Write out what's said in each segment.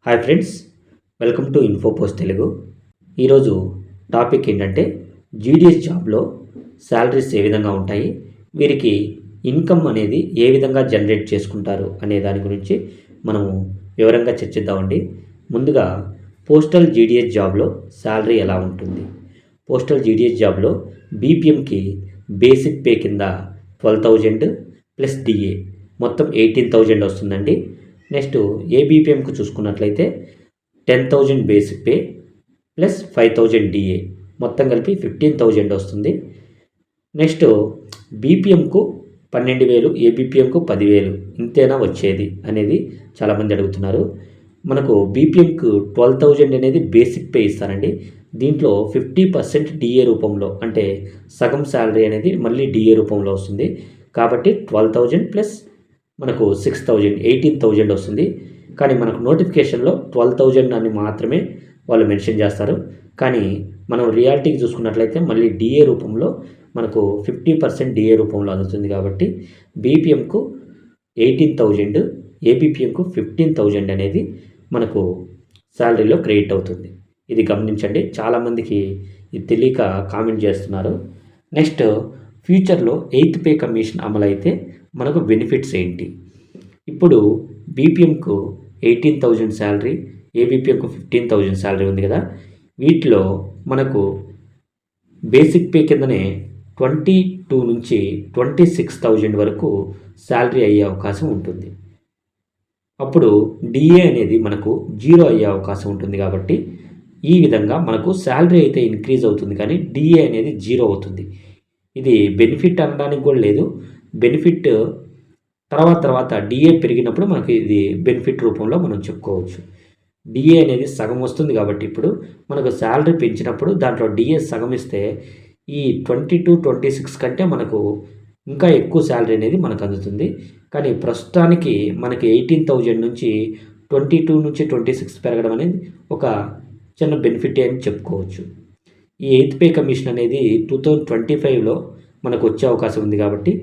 Hi friends, welcome to Infopost Telugu. ఈరోజు topic ఏంటంటే GDS జాబ్లో శాలరీస్ ఏ విధంగా ఉంటాయి, వీరికి ఇన్కమ్ అనేది ఏ విధంగా జనరేట్ చేసుకుంటారు అనే దాని గురించి మనము వివరంగా చర్చిద్దామండి. ముందుగా పోస్టల్ జీడిఎస్ జాబ్లో శాలరీ ఎలా ఉంటుంది. పోస్టల్ జీడిఎస్ జాబ్లో బీపీఎంకి బేసిక్ పే కింద 12,000 ప్లస్ డిఏ మొత్తం 18,000 వస్తుందండి. నెక్స్ట్ ఏబీపీఎంకు చూసుకున్నట్లయితే 10,000 బేసిక్ పే ప్లస్ 5,000 డిఏ మొత్తం కలిపి 15,000 వస్తుంది. నెక్స్ట్ బీపీఎంకు 12,000, ఏబీపీఎంకు 10,000 ఇంతేనా వచ్చేది అనేది చాలామంది అడుగుతున్నారు. మనకు బీపీఎంకు 12,000 అనేది బేసిక్ పే ఇస్తారండి. దీంట్లో 50% డిఏ రూపంలో, అంటే సగం శాలరీ అనేది మళ్ళీ డిఏ రూపంలో వస్తుంది. కాబట్టి 12,000 ప్లస్ మనకు 6,000 18,000 వస్తుంది. కానీ మనకు నోటిఫికేషన్లో 12,000 అని మాత్రమే వాళ్ళు మెన్షన్ చేస్తారు. కానీ మనం రియాలిటీకి చూసుకున్నట్లయితే మళ్ళీ డిఏ రూపంలో మనకు 50% డిఏ రూపంలో అందుతుంది. కాబట్టి బీపీఎంకు 18,000, ఏబీపీఎంకు 15,000 అనేది మనకు శాలరీలో క్రెడిట్ అవుతుంది. ఇది గమనించండి, చాలామందికి ఇది తెలియక కామెంట్ చేస్తున్నారు. నెక్స్ట్ ఫ్యూచర్లో 8th పే కమిషన్ అమలైతే మనకు బెనిఫిట్స్ ఏంటి. ఇప్పుడు బీపీఎంకు 18,000 శాలరీ, ఏబీపీఎంకు 15,000 శాలరీ ఉంది కదా. వీటిలో మనకు బేసిక్ పే కిందనే 22 నుంచి 26,000 వరకు శాలరీ అయ్యే అవకాశం ఉంటుంది. అప్పుడు డిఏ అనేది మనకు 0 అయ్యే అవకాశం ఉంటుంది. కాబట్టి ఈ విధంగా మనకు శాలరీ అయితే ఇంక్రీజ్ అవుతుంది, కానీ డిఏ అనేది 0 అవుతుంది. ఇది బెనిఫిట్ అనడానికి కూడా లేదు. బెనిఫిట్ తర్వాత డిఏ పెరిగినప్పుడు మనకి ఇది బెనిఫిట్ రూపంలో మనం చెప్పుకోవచ్చు. డిఏ అనేది సగం వస్తుంది కాబట్టి ఇప్పుడు మనకు శాలరీ పెంచినప్పుడు దాంట్లో డిఏ సగం ఇస్తే ఈ 22, 26 కంటే మనకు ఇంకా ఎక్కువ శాలరీ అనేది మనకు అందుతుంది. కానీ ప్రస్తుతానికి మనకి 18,000 నుంచి 22 నుంచి 26 పెరగడం అనేది ఒక చిన్న బెనిఫిట్ అని చెప్పుకోవచ్చు. ఈ 8th పే కమిషన్ అనేది 2025లో మనకు వచ్చే అవకాశం ఉంది. కాబట్టి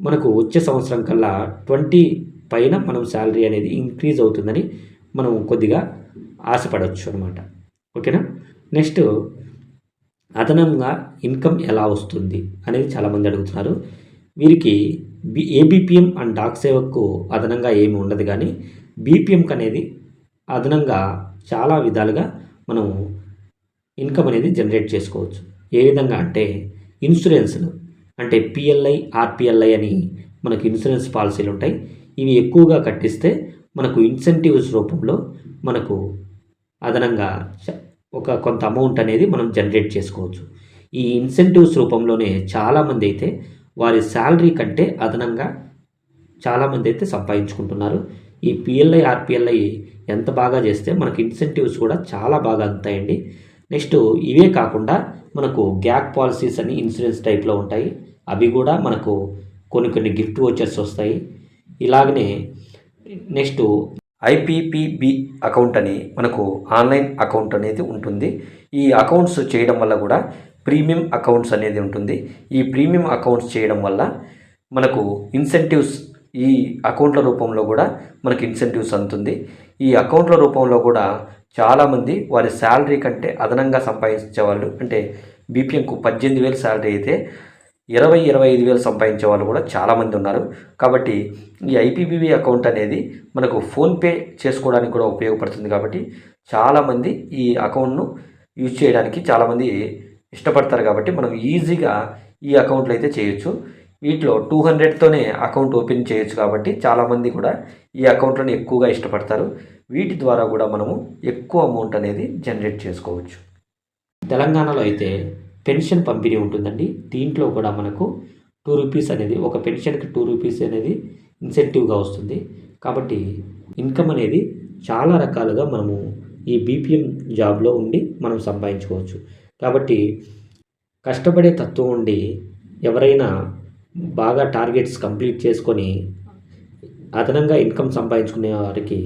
మనకు వచ్చే సంవత్సరం కల్లా 20 పైన మనం శాలరీ అనేది ఇంక్రీజ్ అవుతుందని మనం కొద్దిగా ఆశపడవచ్చు అనమాట. ఓకేనా. నెక్స్ట్ అదనంగా ఇన్కమ్ ఎలా వస్తుంది అనేది చాలామంది అడుగుతున్నారు. వీరికి ఏబీపీఎం అండ్ డాక్ సేవకు అదనంగా ఏమి ఉండదు, కానీ బీపీఎంకి అనేది అదనంగా చాలా విధాలుగా మనం ఇన్కమ్ అనేది జనరేట్ చేసుకోవచ్చు. ఏ విధంగా అంటే ఇన్సూరెన్స్లు, అంటే పిఎల్ఐ, ఆర్పిఎల్ఐ అని మనకు ఇన్సూరెన్స్ పాలసీలు ఉంటాయి. ఇవి ఎక్కువగా కట్టిస్తే మనకు ఇన్సెంటివ్స్ రూపంలో మనకు అదనంగా ఒక కొంత అమౌంట్ అనేది మనం జనరేట్ చేసుకోవచ్చు. ఈ ఇన్సెంటివ్స్ రూపంలోనే చాలామంది అయితే వారి శాలరీ కంటే అదనంగా చాలామంది అయితే సంపాదించుకుంటున్నారు. ఈ పిఎల్ఐ, ఆర్పిఎల్ఐ ఎంత బాగా చేస్తే మనకి ఇన్సెంటివ్స్ కూడా చాలా బాగా అందుతాయండి. నెక్స్ట్ ఇవే కాకుండా మనకు గ్యాప్ పాలసీస్ అని ఇన్సూరెన్స్ టైప్లో ఉంటాయి. అవి కూడా మనకు కొన్ని గిఫ్ట్ వోచర్స్ వస్తాయి. ఇలాగనే నెక్స్ట్ ఐపీపీబీ అకౌంట్ అని మనకు ఆన్లైన్ అకౌంట్ అనేది ఉంటుంది. ఈ అకౌంట్స్ చేయడం వల్ల కూడా ప్రీమియం అకౌంట్స్ అనేది ఉంటుంది. ఈ ప్రీమియం అకౌంట్స్ చేయడం వల్ల మనకు ఇన్సెంటివ్స్ ఈ అకౌంట్ల రూపంలో కూడా మనకి ఇన్సెంటివ్స్ అందుతుంది. ఈ అకౌంట్ల రూపంలో కూడా చాలామంది వారి శాలరీ కంటే అదనంగా సంపాదించే వాళ్ళు, అంటే బీపీఎంకు 18,000 శాలరీ అయితే 20-25,000 సంపాదించే వాళ్ళు కూడా చాలామంది ఉన్నారు. కాబట్టి ఈ ఐపీబీబీ అకౌంట్ అనేది మనకు ఫోన్పే చేసుకోవడానికి కూడా ఉపయోగపడుతుంది. కాబట్టి చాలామంది ఈ అకౌంట్ను యూజ్ చేయడానికి చాలామంది ఇష్టపడతారు. కాబట్టి మనం ఈజీగా ఈ అకౌంట్లు అయితే చేయొచ్చు. వీటిలో 200తోనే అకౌంట్ ఓపెన్ చేయొచ్చు. కాబట్టి చాలామంది కూడా ఈ అకౌంట్లను ఎక్కువగా ఇష్టపడతారు. వీటి ద్వారా కూడా మనము ఎక్కువ అమౌంట్ అనేది జనరేట్ చేసుకోవచ్చు. తెలంగాణలో అయితే పెన్షన్ పంపిణీ ఉంటుందండి. దీంట్లో కూడా మనకు 2 రూపీస్ అనేది, ఒక పెన్షన్కి 2 రూపీస్ అనేది ఇన్సెంటివ్గా వస్తుంది. కాబట్టి ఇన్కమ్ అనేది చాలా రకాలుగా మనము ఈ బీపీఎం జాబ్లో ఉండి మనం సంపాదించుకోవచ్చు. కాబట్టి కష్టపడే తత్వం ఉండి ఎవరైనా బాగా టార్గెట్స్ కంప్లీట్ చేసుకొని అదనంగా ఇన్కమ్ సంపాదించుకునే వారికి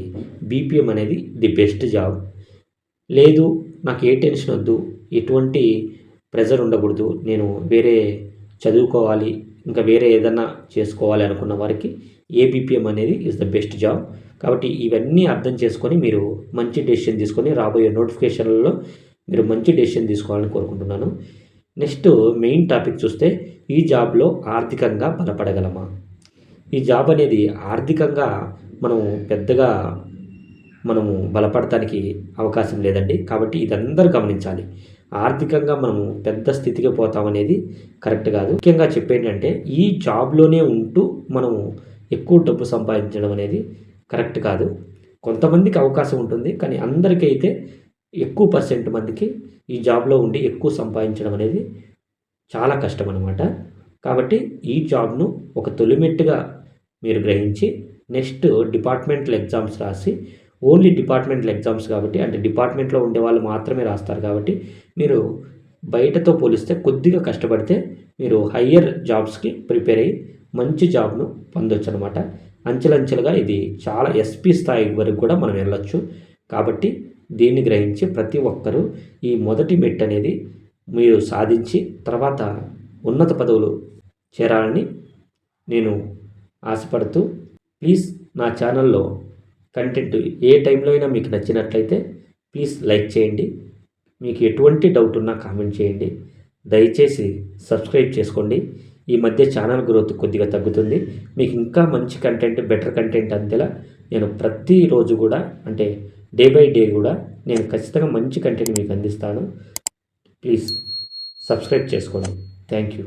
బీపీఎం అనేది ది బెస్ట్ జాబ్. లేదు నాకు ఏ టెన్షన్ వద్దు, ఎటువంటి ప్రెజర్ ఉండకూడదు, నేను వేరే చదువుకోవాలి, ఇంకా వేరే ఏదైనా చేసుకోవాలి అనుకున్న వారికి ఏబిపిఎం అనేది ఈజ్ ద బెస్ట్ జాబ్. కాబట్టి ఇవన్నీ అర్థం చేసుకొని మీరు మంచి డెసిషన్ తీసుకొని రాబోయే నోటిఫికేషన్లలో మీరు మంచి డెసిషన్ తీసుకోవాలని కోరుకుంటున్నాను. నెక్స్ట్ మెయిన్ టాపిక్ చూస్తే ఈ జాబ్లో ఆర్థికంగా బలపడగలమా? ఈ జాబ్ అనేది ఆర్థికంగా పెద్దగా మనము బలపడటానికి అవకాశం లేదండి. కాబట్టి ఇదందరూ గమనించాలి. ఆర్థికంగా మనము పెద్ద స్థితికి పోతామనేది కరెక్ట్ కాదు. ముఖ్యంగా చెప్పేంటంటే ఈ జాబ్లోనే ఉంటూ మనము ఎక్కువ డబ్బు సంపాదించడం అనేది కరెక్ట్ కాదు. కొంతమందికి అవకాశం ఉంటుంది, కానీ అందరికైతే ఎక్కువ పర్సెంట్ మందికి ఈ జాబ్లో ఉండి ఎక్కువ సంపాదించడం అనేది చాలా కష్టం అనమాట. కాబట్టి ఈ జాబ్ను ఒక తొలిమెట్టుగా మీరు గ్రహించి నెక్స్ట్ డిపార్ట్మెంటల్ ఎగ్జామ్స్ రాసి, ఓన్లీ డిపార్ట్మెంటల్ ఎగ్జామ్స్ కాబట్టి, అంటే డిపార్ట్మెంట్లో ఉండే వాళ్ళు మాత్రమే రాస్తారు కాబట్టి మీరు బయటతో పోలిస్తే కొద్దిగా కష్టపడితే మీరు హయ్యర్ జాబ్స్కి ప్రిపేర్ అయ్యి మంచి జాబ్ను పొందొచ్చు అనమాట. అంచెలంచెలుగా ఇది చాలా ఎస్పీ స్థాయి వరకు కూడా మనం వెళ్ళొచ్చు. కాబట్టి దీన్ని గ్రహించి ప్రతి ఒక్కరూ ఈ మొదటి మెట్టు అనేది మీరు సాధించి తర్వాత ఉన్నత పదవులు చేరాలని నేను ఆశపడుతూ, ప్లీజ్ నా ఛానల్లో కంటెంట్ ఏ టైంలో అయినా మీకు నచ్చినట్లయితే ప్లీజ్ లైక్ చేయండి. మీకు ఎటువంటి డౌట్ ఉన్నా కామెంట్ చేయండి. దయచేసి సబ్స్క్రైబ్ చేసుకోండి. ఈ మధ్య ఛానల్ గ్రోత్ కొద్దిగా తగ్గుతుంది. మీకు ఇంకా మంచి కంటెంట్, బెటర్ కంటెంట్ అందేలా నేను ప్రతిరోజు కూడా, అంటే డే బై డే కూడా నేను ఖచ్చితంగా మంచి కంటెంట్ మీకు అందిస్తాను. ప్లీజ్ సబ్స్క్రైబ్ చేసుకోండి. Thank you.